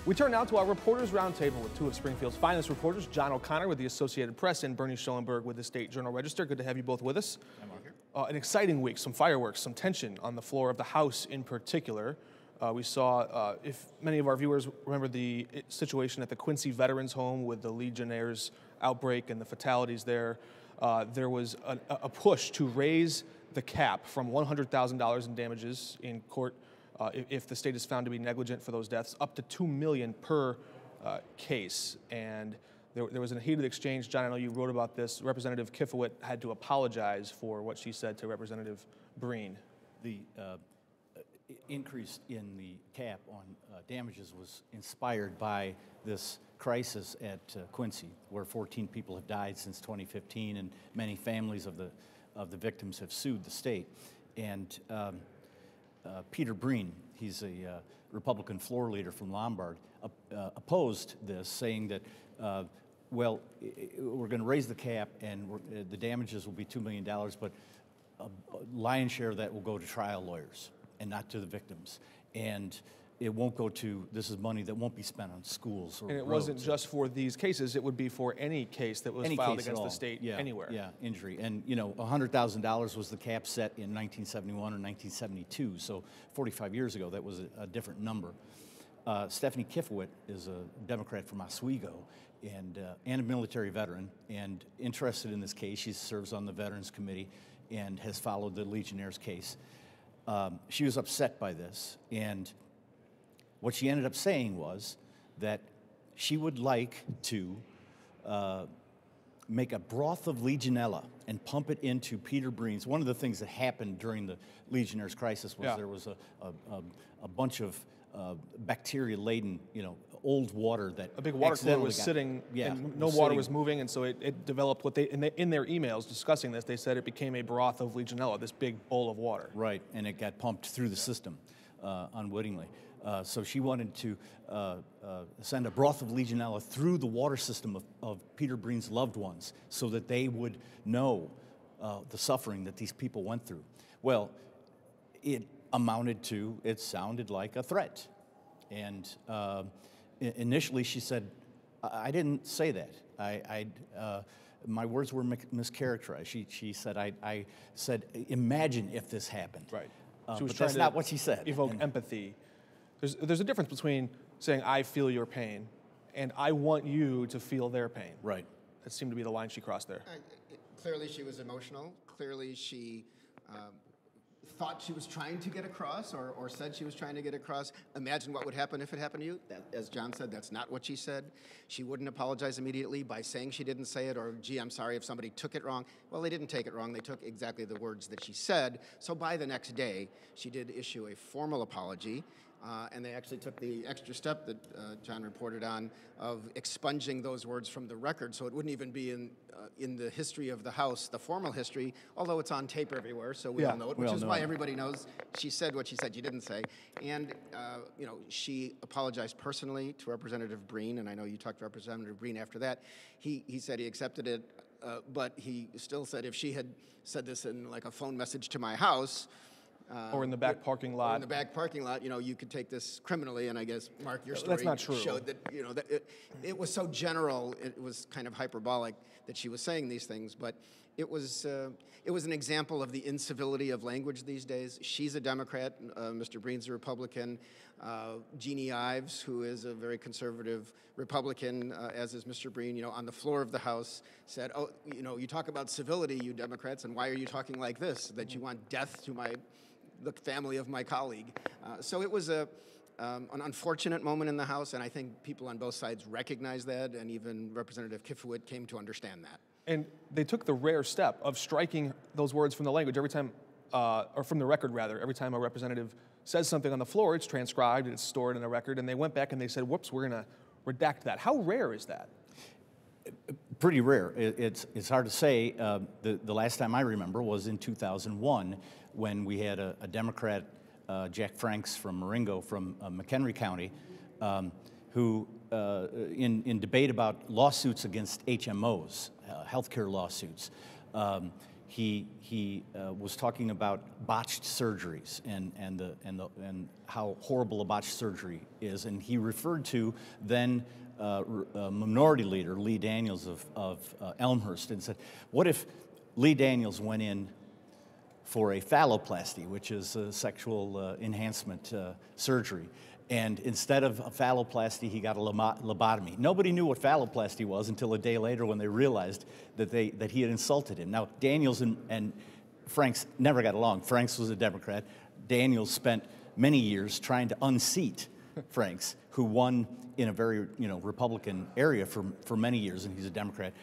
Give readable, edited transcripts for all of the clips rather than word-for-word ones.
We turn now to our Reporters Roundtable with two of Springfield's finest reporters, John O'Connor with the Associated Press and Bernie Schoenburg with the State Journal-Register. Good to have you both with us. I'm on here. An exciting week, some fireworks, some tension on the floor of the House in particular. We saw, if many of our viewers remember the situation at the Quincy Veterans Home with the Legionnaires outbreak and the fatalities there, there was a push to raise the cap from $100,000 in damages in court if the state is found to be negligent for those deaths, up to $2 million per case. And there was a heated exchange. John, I know you wrote about this. Representative Kifowit had to apologize for what she said to Representative Breen. The increase in the cap on damages was inspired by this crisis at Quincy, where 14 people have died since 2015, and many families of the victims have sued the state. And Peter Breen, he's a Republican floor leader from Lombard, opposed this, saying that, well, we're going to raise the cap and the damages will be $2 million, but a lion's share of that will go to trial lawyers and not to the victims. And it won't go to, this is money that won't be spent on schools or And it roads. wasn't just for these cases, it would be for any case that was filed against the state anywhere. Yeah, injury. And, you know, $100,000 was the cap set in 1971 or 1972, so 45 years ago, that was a different number. Stephanie Kifowit is a Democrat from Oswego and a military veteran and interested in this case. She serves on the Veterans Committee and has followed the Legionnaires case. She was upset by this, and what she ended up saying was that she would like to make a broth of Legionella and pump it into Peter Breen's. One of the things that happened during the Legionnaires' crisis was there was a bunch of bacteria-laden, you know, old water that a big water cooler was sitting, and no water was moving, and so it developed what they in their emails discussing this. They said it became a broth of Legionella, this big bowl of water. Right, and it got pumped through the system unwittingly. So she wanted to send a broth of Legionella through the water system of Peter Breen's loved ones so that they would know the suffering that these people went through. Well, it sounded like a threat. And initially she said, I didn't say that. My words were mischaracterized. She said, I said, imagine if this happened. Right. But that's not what she said. Evoke empathy. There's a difference between saying, I feel your pain, and I want you to feel their pain. Right. That seemed to be the line she crossed there. Clearly she was emotional. Clearly she thought she was trying to get across or said she was trying to get across. Imagine what would happen if it happened to you. As John said, that's not what she said. She wouldn't apologize immediately by saying she didn't say it or, gee, I'm sorry if somebody took it wrong. Well, they didn't take it wrong. They took exactly the words that she said. So by the next day, she did issue a formal apology. And they actually took the extra step that John reported on of expunging those words from the record, so it wouldn't even be in the history of the House, the formal history, although it's on tape everywhere, so we all know it, which is why everybody knows she said what she said she didn't say. And, you know, she apologized personally to Representative Breen, and I know you talked to Representative Breen after that. He said he accepted it, but he still said if she had said this in like a phone message to my house, or in the back parking lot. In the back parking lot, you know, you could take this criminally, and I guess, Mark, your story That's not true. Showed that, you know, that it was so general, it was kind of hyperbolic that she was saying these things, but it was an example of the incivility of language these days. She's a Democrat, Mr. Breen's a Republican, Jeannie Ives, who is a very conservative Republican, as is Mr. Breen, you know, on the floor of the House, said, oh, you know, you talk about civility, you Democrats, and why are you talking like this, that you want death to the family of my colleague. So it was an unfortunate moment in the House, and I think people on both sides recognize that, and even Representative Kifowit came to understand that. And they took the rare step of striking those words from the language every time, or from the record rather, every time a representative says something on the floor, it's transcribed, it's stored in a record, and they went back and they said, whoops, we're gonna redact that. How rare is that? Pretty rare. It's hard to say. The last time I remember was in 2001 when we had a Democrat, Jack Franks from Marengo from McHenry County, who in debate about lawsuits against HMOs, healthcare lawsuits, he was talking about botched surgeries and how horrible a botched surgery is, and he referred to then Minority Leader Lee Daniels of Elmhurst and said, "What if Lee Daniels went in for a phalloplasty, which is a sexual enhancement surgery, and instead of a phalloplasty, he got a lobotomy." Nobody knew what phalloplasty was until a day later when they realized that he had insulted him. Now, Daniels and Franks never got along. Franks was a Democrat. Daniels spent many years trying to unseat Franks, who won in a very Republican area for many years, and he's a Democrat.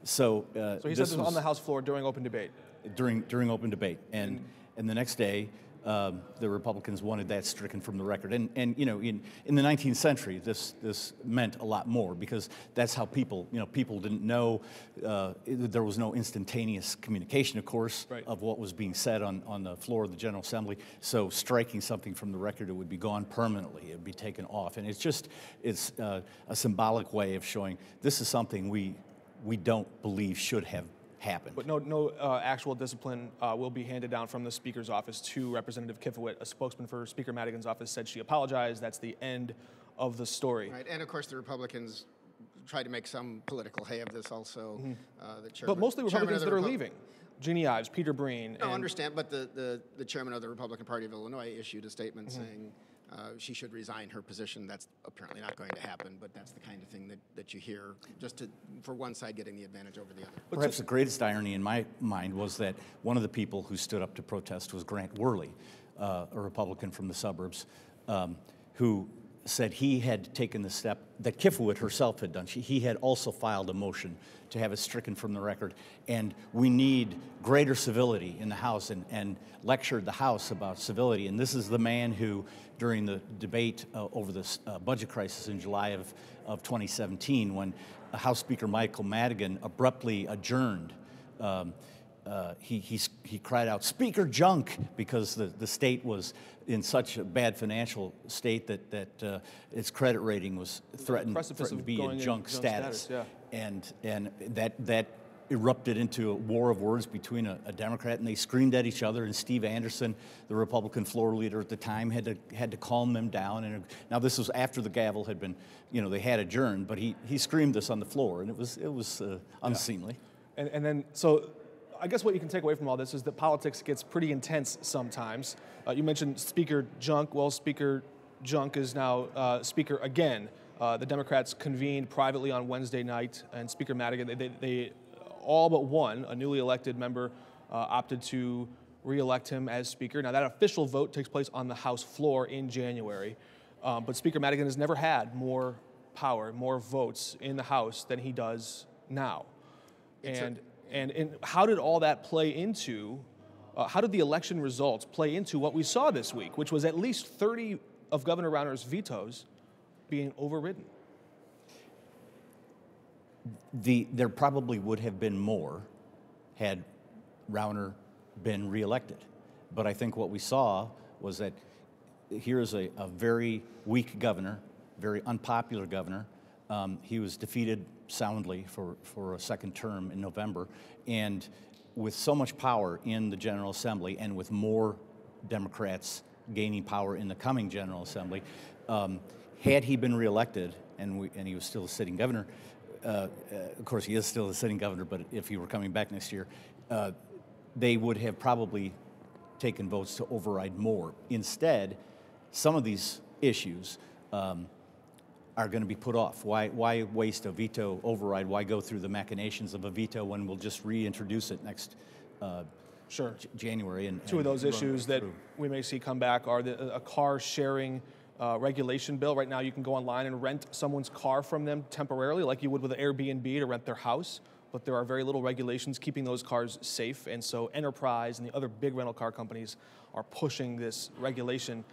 So he said this on the House floor during open debate. During open debate, and the next day, the Republicans wanted that stricken from the record. And in the 19th century, this meant a lot more, because that's how people didn't know. There was no instantaneous communication, of course, right, of what was being said on the floor of the General Assembly. So striking something from the record, it would be gone permanently. It would be taken off, and it's a symbolic way of showing this is something we don't believe should have happened. But no actual discipline will be handed down from the Speaker's office to Representative Kifowit. A spokesman for Speaker Madigan's office said she apologized. That's the end of the story. Right, and of course the Republicans tried to make some political hay of this also. But mostly Republicans that are leaving. Jeannie Ives, Peter Breen. I understand, but the chairman of the Republican Party of Illinois issued a statement saying she should resign her position. That's apparently not going to happen, but that's the kind of thing that you hear, just for one side getting the advantage over the other. Perhaps the greatest irony in my mind was that one of the people who stood up to protest was Grant Worley, a Republican from the suburbs, who said he had taken the step that Kifowit herself had done. He had also filed a motion to have it stricken from the record, and we need greater civility in the House, and lectured the House about civility. And this is the man who, during the debate over this budget crisis in July of 2017, when House Speaker Michael Madigan abruptly adjourned, he cried out, "Speaker junk," because the state was in such a bad financial state that its credit rating was threatened to be in junk status. Yeah. And that erupted into a war of words between a Democrat, and they screamed at each other, and Steve Anderson, the Republican floor leader at the time, had to calm them down. And now this was after the gavel had been, they had adjourned, but he screamed this on the floor, and it was unseemly. Yeah. And then, so I guess what you can take away from all this is that politics gets pretty intense sometimes. You mentioned Speaker Junk. Well, Speaker Junk is now Speaker again. The Democrats convened privately on Wednesday night, and Speaker Madigan, they all but one, a newly elected member, opted to re-elect him as Speaker. Now, that official vote takes place on the House floor in January, but Speaker Madigan has never had more power, more votes in the House than he does now. And how did all that play into, how did the election results play into what we saw this week, which was at least 30 of Governor Rauner's vetoes being overridden? There probably would have been more had Rauner been reelected. But I think what we saw was that here's a very weak governor, very unpopular governor. He was defeated soundly for a second term in November, and with so much power in the General Assembly, and with more Democrats gaining power in the coming General Assembly, had he been reelected, and he was still a sitting governor, of course he is still a sitting governor, but if he were coming back next year, they would have probably taken votes to override more. Instead, some of these issues are going to be put off. Why waste a veto override? Why go through the machinations of a veto when we'll just reintroduce it next January? And two of those issues that we may see come back are a car sharing regulation bill. Right now you can go online and rent someone's car from them temporarily, like you would with an Airbnb to rent their house, but there are very little regulations keeping those cars safe, and so Enterprise and the other big rental car companies are pushing this regulation.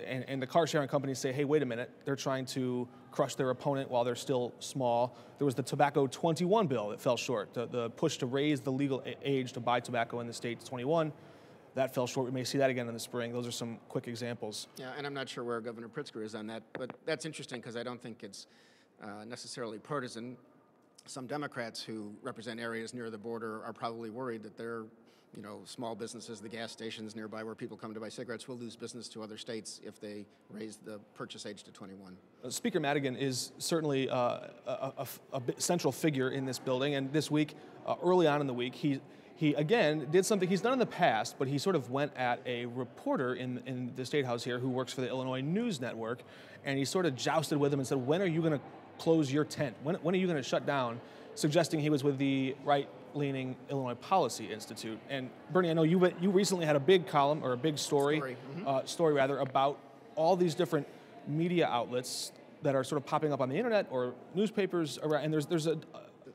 And the car sharing companies say, hey, wait a minute, they're trying to crush their opponent while they're still small. There was the Tobacco 21 bill that fell short, the push to raise the legal age to buy tobacco in the state to 21. That fell short. We may see that again in the spring. Those are some quick examples. Yeah, and I'm not sure where Governor Pritzker is on that, but that's interesting because I don't think it's necessarily partisan. some Democrats who represent areas near the border are probably worried that their small businesses, the gas stations nearby where people come to buy cigarettes, will lose business to other states if they raise the purchase age to 21. Speaker Madigan is certainly a central figure in this building, and this week, early on in the week, he again did something he's done in the past, but he sort of went at a reporter in the State House here who works for the Illinois News Network, and he sort of jousted with him and said, when are you going to close your tent? When are you going to shut down? Suggesting he was with the right-leaning Illinois Policy Institute. And Bernie, I know you recently had a big column, or a big story about all these different media outlets that are sort of popping up on the internet or newspapers around, and there's a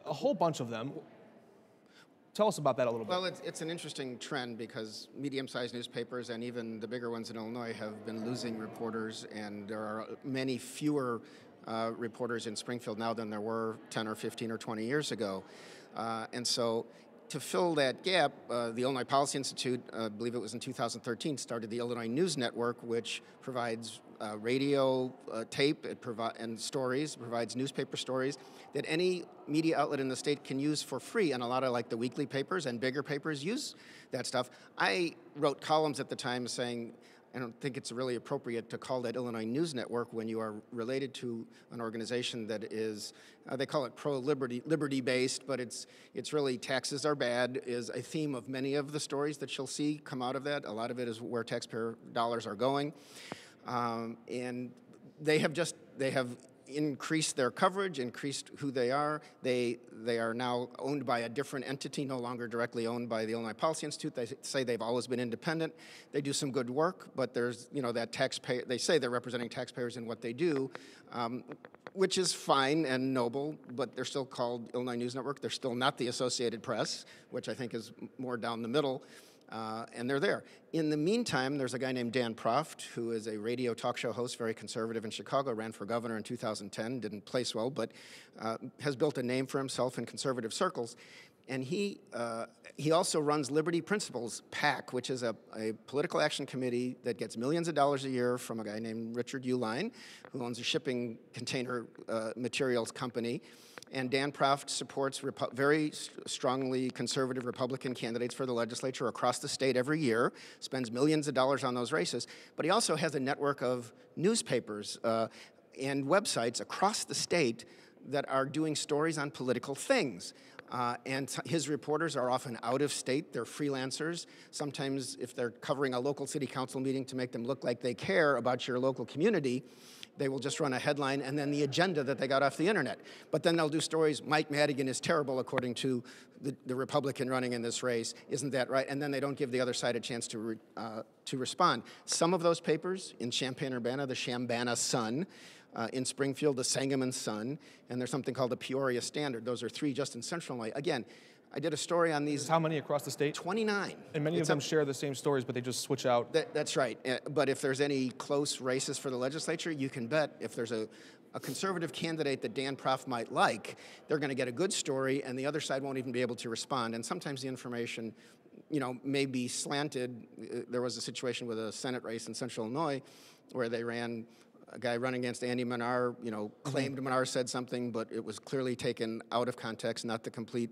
whole bunch of them. Tell us about that a little bit. Well, it's an interesting trend because medium-sized newspapers and even the bigger ones in Illinois have been losing reporters, and there are many fewer reporters in Springfield now than there were 10 or 15 or 20 years ago. And so to fill that gap, the Illinois Policy Institute, I believe it was in 2013, started the Illinois News Network, which provides radio tape and stories, provides newspaper stories that any media outlet in the state can use for free, and a lot of like the weekly papers and bigger papers use that stuff. I wrote columns at the time saying, I don't think it's really appropriate to call that Illinois News Network when you are related to an organization that is, they call it liberty-based, but it's really taxes are bad is a theme of many of the stories that you'll see come out of that. A lot of it is where taxpayer dollars are going. And they have increased their coverage, increased who they are. They are now owned by a different entity, no longer directly owned by the Illinois Policy Institute. They say they've always been independent. They do some good work, but there's, that taxpayer, they say they're representing taxpayers in what they do, which is fine and noble, but they're still called Illinois News Network. They're still not the Associated Press, which I think is more down the middle. And they're there. In the meantime, there's a guy named Dan Proft, who is a radio talk show host, very conservative in Chicago, ran for governor in 2010, didn't place well, but has built a name for himself in conservative circles. And he also runs Liberty Principles PAC, which is a political action committee that gets millions of dollars a year from a guy named Richard Uline, who owns a shipping container materials company. And Dan Proft supports very strongly conservative Republican candidates for the legislature across the state every year, spends millions of dollars on those races. But he also has a network of newspapers and websites across the state that are doing stories on political things. And his reporters are often out of state. They're freelancers. Sometimes if they're covering a local city council meeting to make them look like they care about your local community, they will just run a headline and then the agenda that they got off the internet. But then they'll do stories, Mike Madigan is terrible according to the Republican running in this race. Isn't that right? And then they don't give the other side a chance to respond. Some of those papers in Champaign-Urbana, the Chambana Sun, in Springfield, the Sangamon Sun, and there's something called the Peoria Standard. Those are three just in Central Illinois. Again, I did a story on these. How many across the state? 29. And many of them share the same stories, but they just switch out. That's right. But if there's any close races for the legislature, you can bet if there's a conservative candidate that Dan Proft might like, they're going to get a good story, and the other side won't even be able to respond. And sometimes the information, may be slanted. There was a situation with a Senate race in Central Illinois where they ran a guy running against Andy Manar, claimed Manar said something, but it was clearly taken out of context, not the complete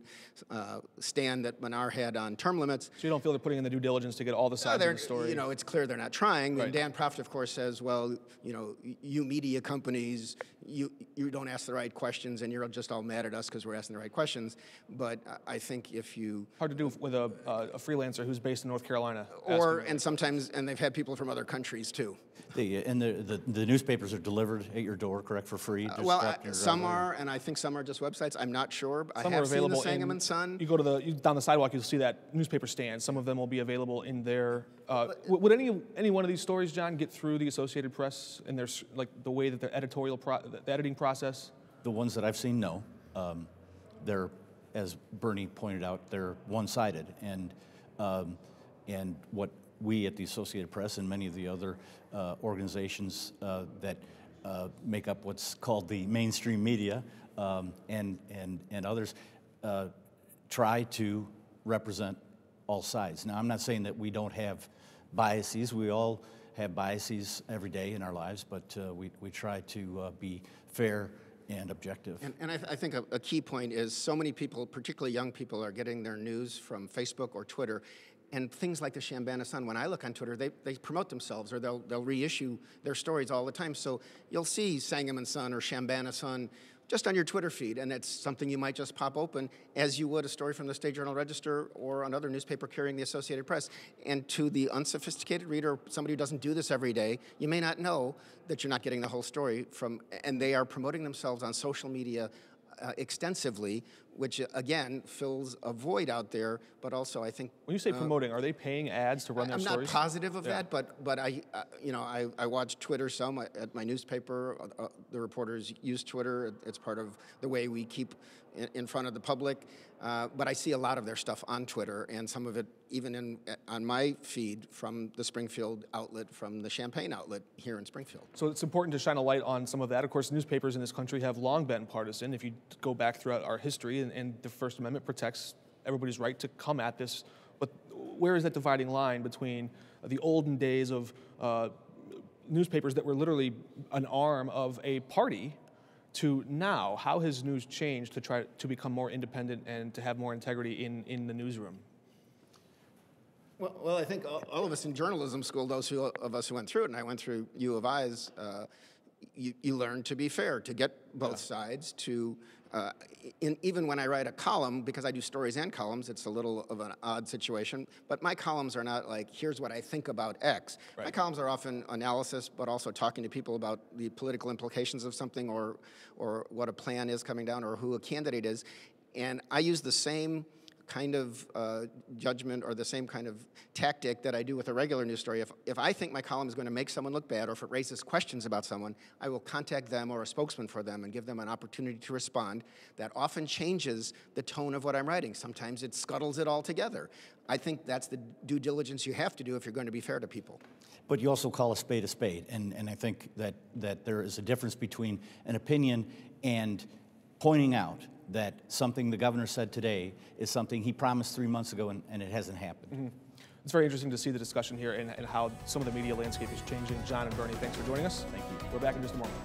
stand that Manar had on term limits. So you don't feel they're putting in the due diligence to get all the sides of the story? It's clear they're not trying. Right. And Dan Proft, of course, says, well, you media companies, you don't ask the right questions, and you're just all mad at us because we're asking the right questions. But I think if you... Hard to do with a freelancer who's based in North Carolina. And they've had people from other countries, too. And the newspapers are delivered at your door, correct, for free? Some are, and I think some are just websites. I'm not sure. Some I have are available seen the Sangamon Sun. You go to down the sidewalk, you'll see that newspaper stand. Some of them will be available in their. Would any one of these stories, John, get through the Associated Press in their the way that their the editing process? The ones that I've seen, no. They're, as Bernie pointed out, they're one-sided, and what we at the Associated Press and many of the other organizations that make up what's called the mainstream media and others try to represent all sides. Now, I'm not saying that we don't have biases. We all have biases every day in our lives, but we try to be fair and objective. And I think a key point is so many people, particularly young people, are getting their news from Facebook or Twitter. And things like the Shambana Sun, when I look on Twitter, they promote themselves, or they'll reissue their stories all the time. So you'll see Sangamon Sun or Shambana Sun just on your Twitter feed, and it's something you might just pop open as you would a story from the State Journal-Register or another newspaper carrying the Associated Press. And to the unsophisticated reader, somebody who doesn't do this every day, you may not know that you're not getting the whole story from, and they are promoting themselves on social media extensively, which again fills a void out there. But also, I think when you say promoting, are they paying ads to run their stories? I'm not positive of that, but I watch Twitter some at my newspaper. The reporters use Twitter; it's part of the way we keep in front of the public. But I see a lot of their stuff on Twitter, and some of it even on my feed from the Springfield outlet, from the Champaign outlet here in Springfield. So it's important to shine a light on some of that. Of course, newspapers in this country have long been partisan. If you go back throughout our history, and the First Amendment protects everybody's right to come at this, but where is that dividing line between the olden days of newspapers that were literally an arm of a party to now? How has news changed to try to become more independent and to have more integrity in the newsroom? Well, I think all of us in journalism school, those of us who went through it, and I went through U of I's, you learn to be fair, to get both sides, to even when I write a column, because I do stories and columns, it's a little of an odd situation, but my columns are not like, here's what I think about X. Right. My columns are often analysis, but also talking to people about the political implications of something, or what a plan is coming down, or who a candidate is. And I use the same kind of judgment or the same kind of tactic that I do with a regular news story. If I think my column is going to make someone look bad, or if it raises questions about someone, I will contact them or a spokesman for them and give them an opportunity to respond. That often changes the tone of what I'm writing. Sometimes it scuttles it all together. I think that's the due diligence you have to do if you're going to be fair to people. But you also call a spade, and I think that there is a difference between an opinion and pointing out that something the governor said today is something he promised 3 months ago, and it hasn't happened. Mm-hmm. It's very interesting to see the discussion here and how some of the media landscape is changing. John and Bernie, thanks for joining us. Thank you. We're back in just a moment.